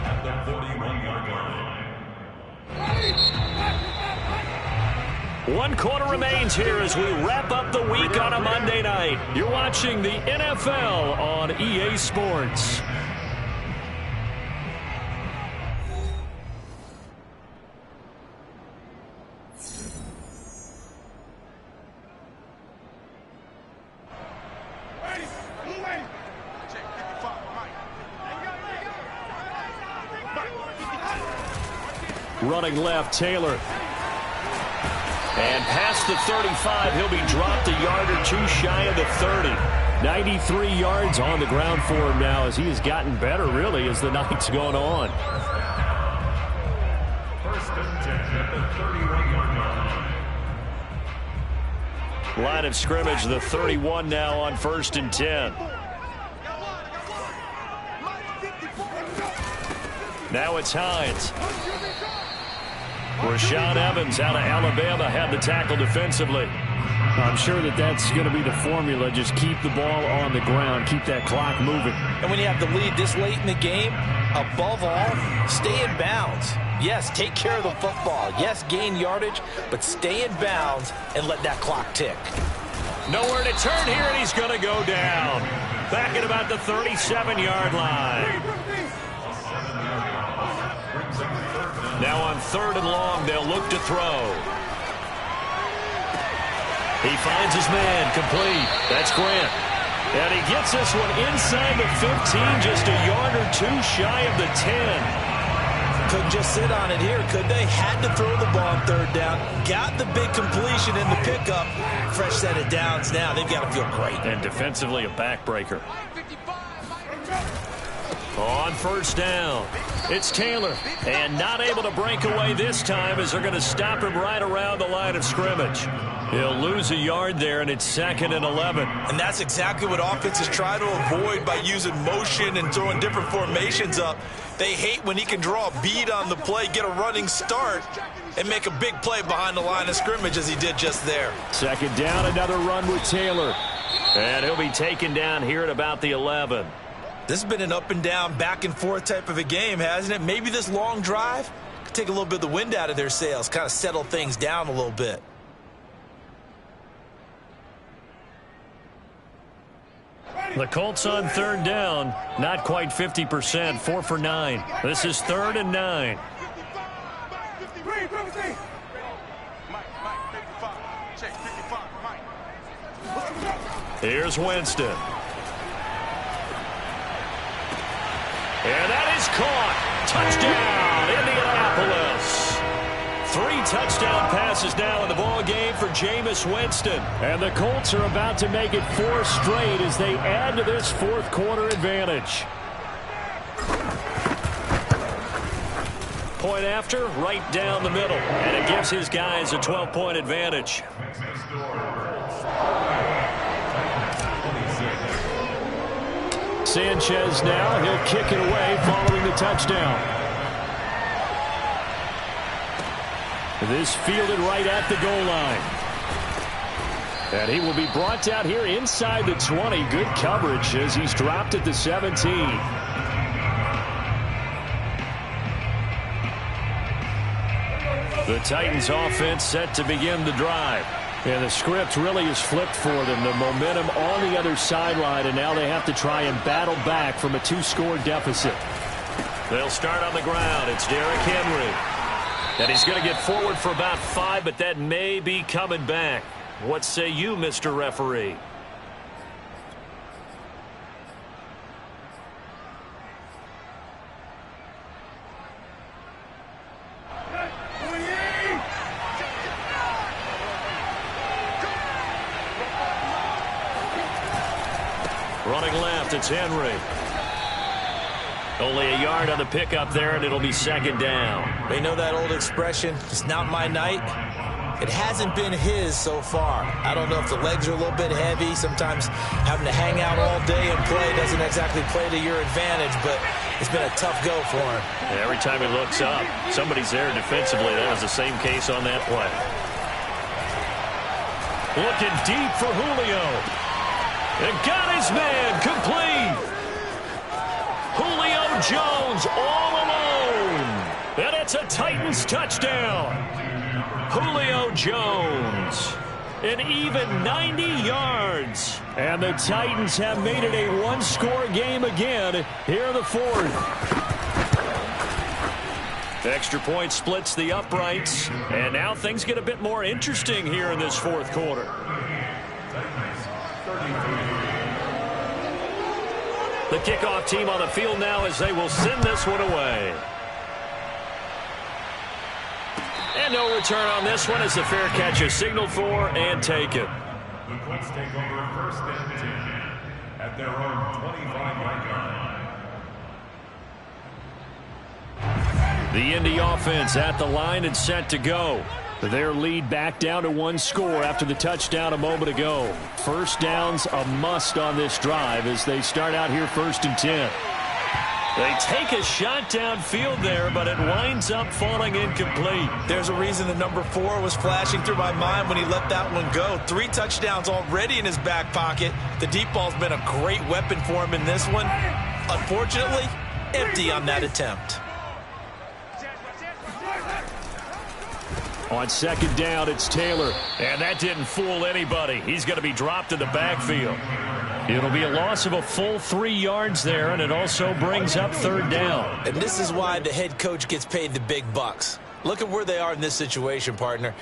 Speaker 2: At the 41-yard line.
Speaker 1: 1 quarter remains here as we wrap up the week on a Monday night. You're watching the NFL on EA Sports. Running left, Taylor. And past the 35, he'll be dropped a yard or 2 shy of the 30. 93 yards on the ground for him now as he has gotten better, really, as the night's gone on.
Speaker 2: First and 10 at the 31-yard line.
Speaker 1: Line of scrimmage, the 31 now on first and 10. Now it's Hines. Rashaan Evans out of Alabama had the tackle defensively. I'm sure that's going to be the formula. Just keep the ball on the ground. Keep that clock moving.
Speaker 5: And when you have the lead this late in the game, above all, stay in bounds. Yes, take care of the football. Yes, gain yardage, but stay in bounds and let that clock tick.
Speaker 1: Nowhere to turn here, and he's going to go down. Back at about the 37-yard line. Now on 3rd and long, they'll look to throw. He finds his man, complete. That's Grant. And he gets this one inside the 15, just a yard or 2 shy of the 10.
Speaker 5: Couldn't just sit on it here, could they? Had to throw the ball on 3rd down. Got the big completion in the pickup. Fresh set of downs now. They've got to feel great.
Speaker 1: And defensively, a backbreaker. On first down, it's Taylor. And not able to break away this time as they're going to stop him right around the line of scrimmage. He'll lose a yard there, and it's 2nd and 11.
Speaker 4: And that's exactly what offenses try to avoid by using motion and throwing different formations up. They hate when he can draw a bead on the play, get a running start, and make a big play behind the line of scrimmage as he did just there.
Speaker 1: 2nd down, another run with Taylor. And he'll be taken down here at about the 11.
Speaker 4: This has been an up and down, back and forth type of a game, hasn't it? Maybe this long drive could take a little bit of the wind out of their sails, kind of settle things down a little bit.
Speaker 1: The Colts on 3rd down, not quite 50%, 4 for 9. This is 3rd and 9. Here's Winston. And that is caught. Touchdown, Indianapolis. 3 touchdown passes now in the ball game for Jameis Winston. And the Colts are about to make it 4 straight as they add to this 4th quarter advantage. Point after, right down the middle. And it gives his guys a 12-point advantage. Sanchez now, he'll kick it away following the touchdown. This fielded right at the goal line. And he will be brought down here inside the 20. Good coverage as he's dropped at the 17. The Titans offense set to begin the drive. And the script really is flipped for them. The momentum on the other sideline, and now they have to try and battle back from a 2-score deficit. They'll start on the ground. It's Derrick Henry. And he's going to get forward for about 5, but that may be coming back. What say you, Mr. Referee? Running left, it's Henry. Only a yard on the pickup there, and it'll be 2nd down.
Speaker 4: They know that old expression, it's not my night. It hasn't been his so far. I don't know if the legs are a little bit heavy. Sometimes having to hang out all day and play doesn't exactly play to your advantage, but it's been a tough go for him.
Speaker 1: Every time he looks up, somebody's there defensively. That was the same case on that play. Looking deep for Julio. And got his man complete. Julio Jones all alone. And it's a Titans touchdown. Julio Jones. An even 90 yards. And the Titans have made it a 1-score game again here in the 4th. Extra point splits the uprights. And now things get a bit more interesting here in this 4th quarter. The kickoff team on the field now as they will send this one away. And no return on this one as the fair catch is signaled for and taken.
Speaker 2: The Colts take over 1st and 10 at their own 25-yard line.
Speaker 1: The Indy offense at the line and set to go. Their lead back down to 1 score after the touchdown a moment ago. First down's a must on this drive as they start out here 1st and 10. They take a shot downfield there, but it winds up falling incomplete.
Speaker 4: There's a reason the number 4 was flashing through my mind when he let that one go. 3 touchdowns already in his back pocket. The deep ball's been a great weapon for him in this one. Unfortunately, empty on that attempt.
Speaker 1: On 2nd down, it's Taylor. And that didn't fool anybody. He's going to be dropped in the backfield. It'll be a loss of a full 3 yards there, and it also brings up 3rd down.
Speaker 4: And this is why the head coach gets paid the big bucks. Look at where they are in this situation, partner.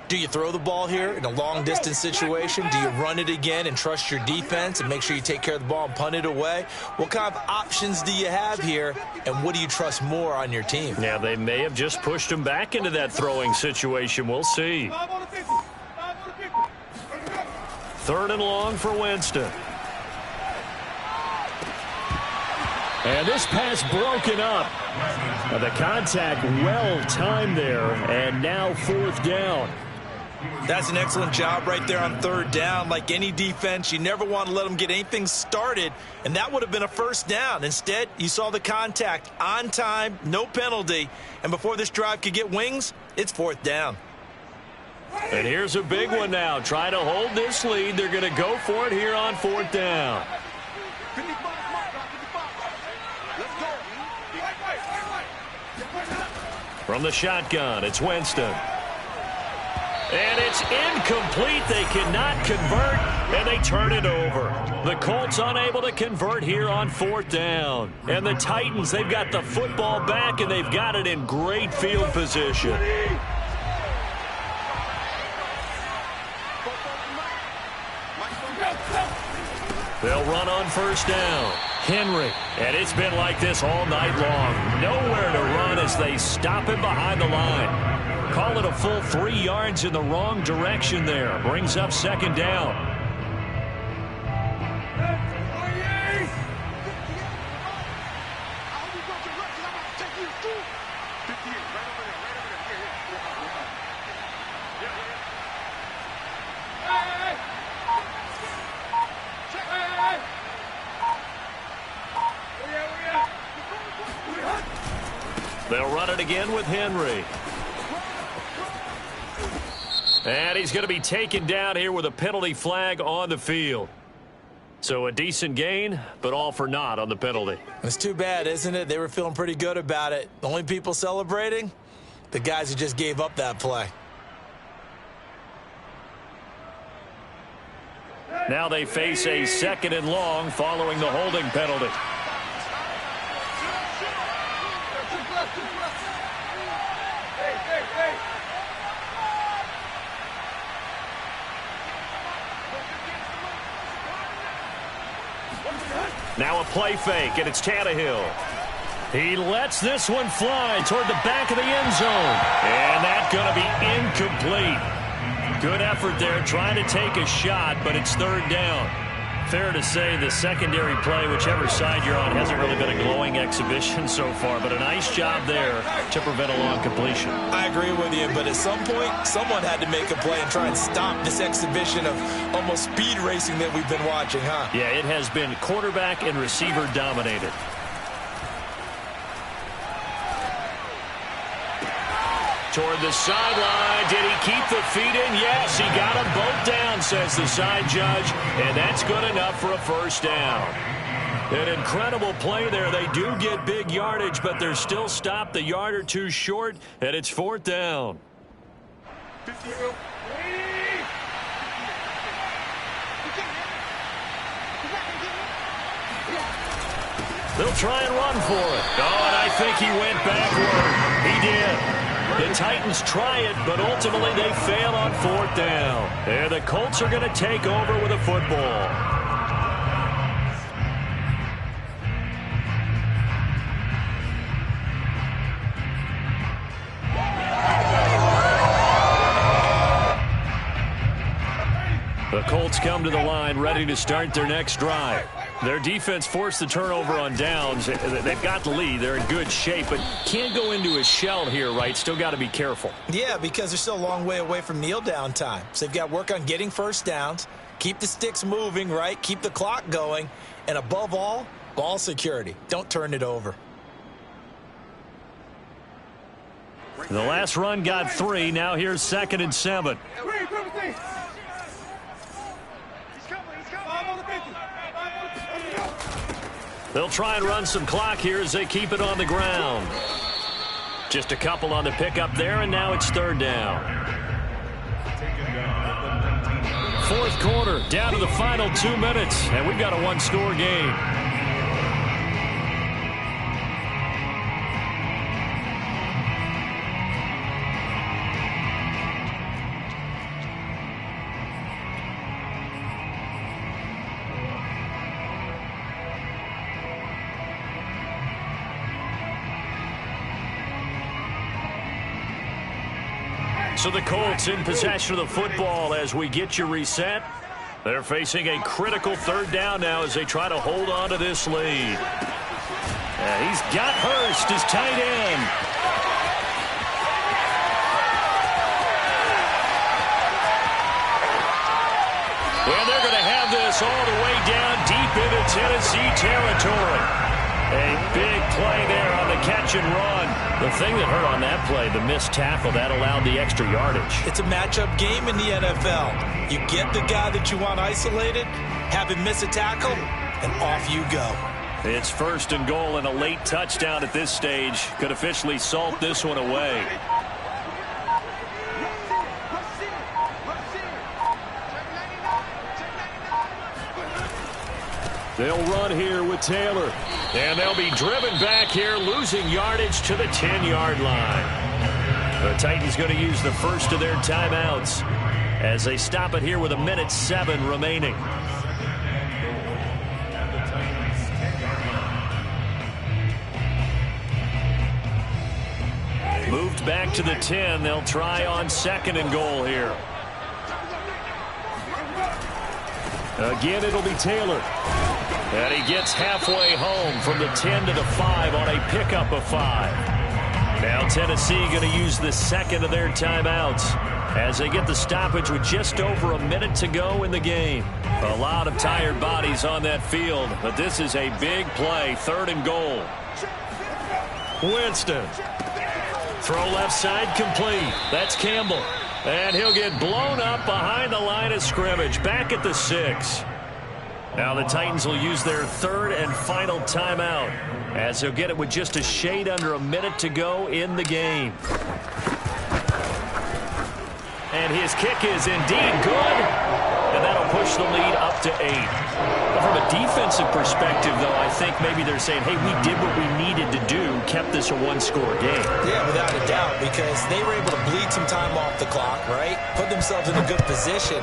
Speaker 4: Do you throw the ball here in a long-distance situation? Do you run it again and trust your defense and make sure you take care of the ball and punt it away? What kind of options do you have here, and what do you trust more on your team?
Speaker 1: Now, they may have just pushed him back into that throwing situation. We'll see. 3rd and long for Winston. And this pass broken up. The contact well-timed there, and now 4th down.
Speaker 4: That's an excellent job right there on 3rd down. Like any defense, you never want to let them get anything started, and that would have been a 1st down. Instead, you saw the contact on time, no penalty, and before this drive could get wings, it's 4th down.
Speaker 1: And here's a big one now. Trying to hold this lead. They're going to go for it here on 4th down.
Speaker 3: 55, let's go.
Speaker 1: From the shotgun, it's Winston. And it's incomplete. They cannot convert, and they turn it over. The Colts unable to convert here on 4th down. And the Titans, they've got the football back, and they've got it in great field position. They'll run on 1st down. Henry. And it's been like this all night long. Nowhere to run as they stop him behind the line. Call it a full 3 yards in the wrong direction there. Brings up 2nd down. They'll run it again with Henry. And he's going to be taken down here with a penalty flag on the field. So a decent gain, but all for naught on the penalty.
Speaker 5: It's too bad, isn't it? They were feeling pretty good about it. The only people celebrating? The guys who just gave up that play.
Speaker 1: Now they face a 2nd and long following the holding penalty. Now a play fake, and it's Tannehill. He lets this one fly toward the back of the end zone. And that's going to be incomplete. Good effort there, trying to take a shot, but it's 3rd down. Fair to say the secondary play, whichever side you're on, hasn't really been a glowing exhibition so far, but a nice job there to prevent a long completion.
Speaker 5: I agree with you, but at some point, someone had to make a play and try and stop this exhibition of almost speed racing that we've been watching, huh?
Speaker 1: Yeah, it has been quarterback and receiver dominated. Toward the sideline. Did he keep the feet in? Yes, he got them both down, says the side judge. And that's good enough for a 1st down. An incredible play there. They do get big yardage, but they're still stopped a yard or two short, and it's 4th down.
Speaker 3: 50.
Speaker 1: They'll try and run for it. Oh, and I think he went backward. He did. The Titans try it, but ultimately they fail on 4th down. And the Colts are going to take over with a football. The Colts come to the line ready to start their next drive. Their defense forced the turnover on downs. They've got the lead. They're in good shape, but can't go into a shell here, right? Still got to be careful.
Speaker 5: Yeah, because they're still a long way away from kneel down time. So they've got to work on getting 1st downs, keep the sticks moving, right? Keep the clock going, and above all, ball security. Don't turn it over.
Speaker 1: The last run got 3. Now here's 2nd and 7. They'll try and run some clock here as they keep it on the ground. Just a couple on the pickup there, and now it's 3rd down. 4th quarter, down to the final 2 minutes, and we've got a 1-score game. So the Colts in possession of the football as we get you reset. They're facing a critical 3rd down now as they try to hold on to this lead. He's got Hurst as tight end. And they're going to have this all the way down deep into Tennessee territory. A big play there on the catch and run. The thing that hurt on that play, the missed tackle, that allowed the extra yardage.
Speaker 5: It's a matchup game in the NFL. You get the guy that you want isolated, have him miss a tackle, and off you go.
Speaker 1: It's 1st and goal, and a late touchdown at this stage could officially salt this one away. They'll run here with Taylor. And they'll be driven back here, losing yardage to the 10-yard line. The Titans going to use the first of their timeouts as they stop it here with 1:07 remaining. Moved back to the 10. They'll try on 2nd and goal here. Again, it'll be Taylor. And he gets halfway home from the 10 to the 5 on a pickup of 5. Now Tennessee going to use the 2nd of their timeouts as they get the stoppage with just over a minute to go in the game. A lot of tired bodies on that field, but this is a big play. 3rd and goal. Winston. Throw left side complete. That's Campbell. And he'll get blown up behind the line of scrimmage. Back at the 6. Now the Titans will use their 3rd and final timeout as they'll get it with just a shade under a minute to go in the game. And his kick is indeed good. And that'll push the lead up to 8. But from a defensive perspective, though, I think maybe they're saying, hey, we did what we needed to do, kept this a one-score game.
Speaker 5: Yeah, without a doubt, because they were able to bleed some time off the clock, right? Put themselves in a good position,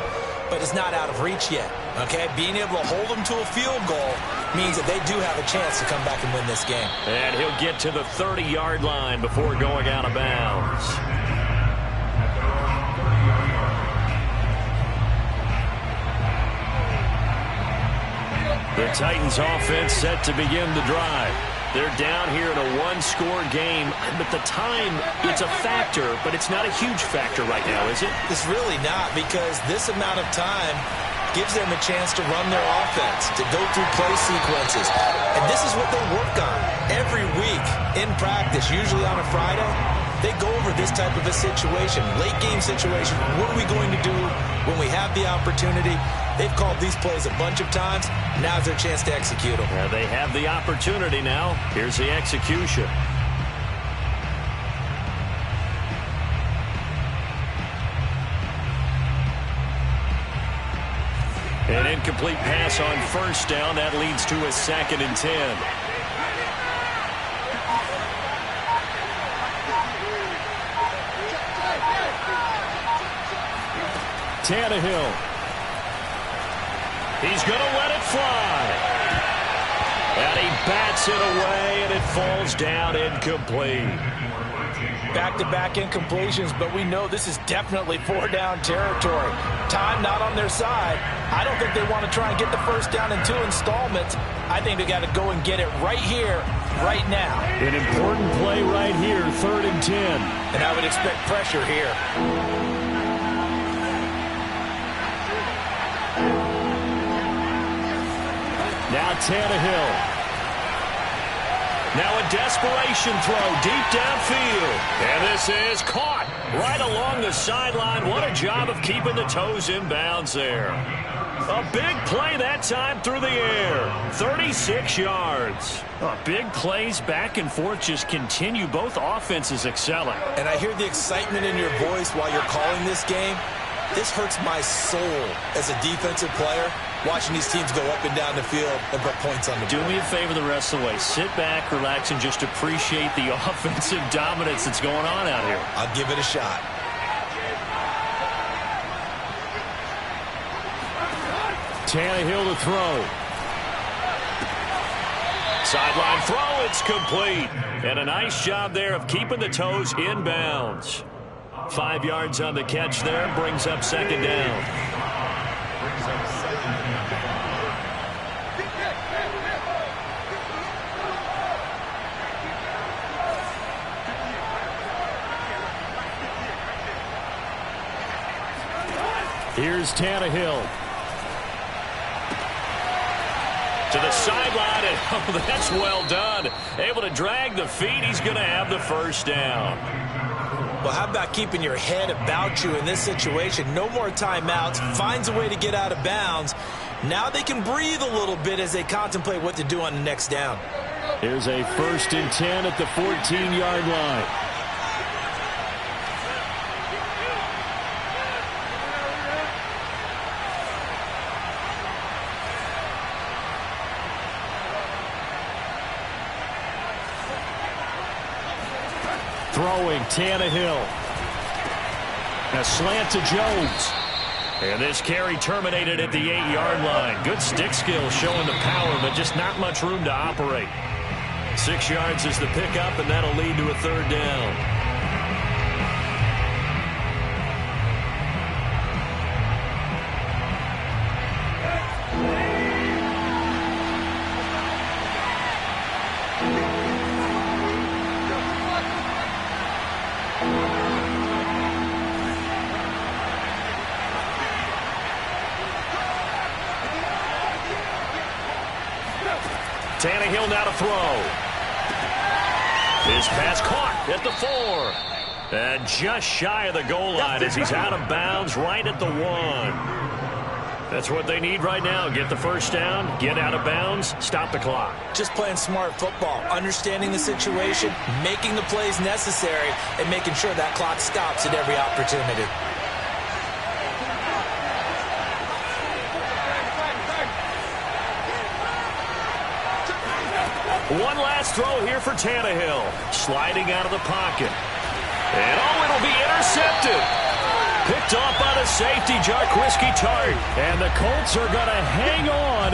Speaker 5: but it's not out of reach yet, okay? Being able to hold them to a field goal means that they do have a chance to come back and win this game.
Speaker 1: And he'll get to the 30-yard line before going out of bounds. The Titans offense set to begin the drive. They're down here in a one-score game, but the time, it's a factor, but it's not a huge factor right now, is it?
Speaker 5: It's really not, because this amount of time gives them a chance to run their offense, to go through play sequences. And this is what they work on every week in practice, usually on a Friday. They go over this type of a situation, late game situation. What are we going to do when we have the opportunity? They've called these plays a bunch of times. Now's their chance to execute them.
Speaker 1: Yeah, they have the opportunity now. Here's the execution. An incomplete pass on 1st down. That leads to a 2nd and 10. Tannehill. He's going to let it fly. And he bats it away, and it falls down incomplete.
Speaker 5: Back-to-back incompletions, but we know this is definitely 4-down territory. Time not on their side. I don't think they want to try and get the 1st down in 2 installments. I think they got to go and get it right here, right now.
Speaker 1: An important play right here, 3rd and 10.
Speaker 5: And I would expect pressure here.
Speaker 1: Now Tannehill. Now a desperation throw deep downfield. And this is caught right along the sideline. What a job of keeping the toes in bounds there. A big play that time through the air. 36 yards. Big plays back and forth just continue. Both offenses excelling.
Speaker 5: And I hear the excitement in your voice while you're calling this game. This hurts my soul as a defensive player, watching these teams go up and down the field and put points on the board.
Speaker 1: Do me a favor the rest of the way. Sit back, relax, and just appreciate the offensive dominance that's going on out here.
Speaker 5: I'll give it a shot.
Speaker 1: Tannehill to throw. Sideline throw, it's complete. And a nice job there of keeping the toes in bounds. 5 yards on the catch there, brings up 2nd down. Here's Tannehill. To the sideline, and oh, that's well done. Able to drag the feet. He's going to have the first down.
Speaker 5: Well, how about keeping your head about you in this situation? No more timeouts. Finds a way to get out of bounds. Now they can breathe a little bit as they contemplate what to do on the next down.
Speaker 1: Here's a 1st and 10 at the 14-yard line. Throwing, Tannehill. A slant to Jones. And this carry terminated at the 8-yard line. Good stick skill showing the power, but just not much room to operate. 6 yards is the pickup, and that'll lead to a 3rd down. Tannehill now to throw. His pass caught at the 4. And just shy of the goal line as he's out of bounds right at the 1. That's what they need right now. Get the first down, get out of bounds, stop the clock.
Speaker 5: Just playing smart football, understanding the situation, making the plays necessary, and making sure that clock stops at every opportunity.
Speaker 1: One last throw here for Tannehill. Sliding out of the pocket. And oh, it'll be intercepted. Picked off by the safety, Jarquiski Tart. And the Colts are going to hang on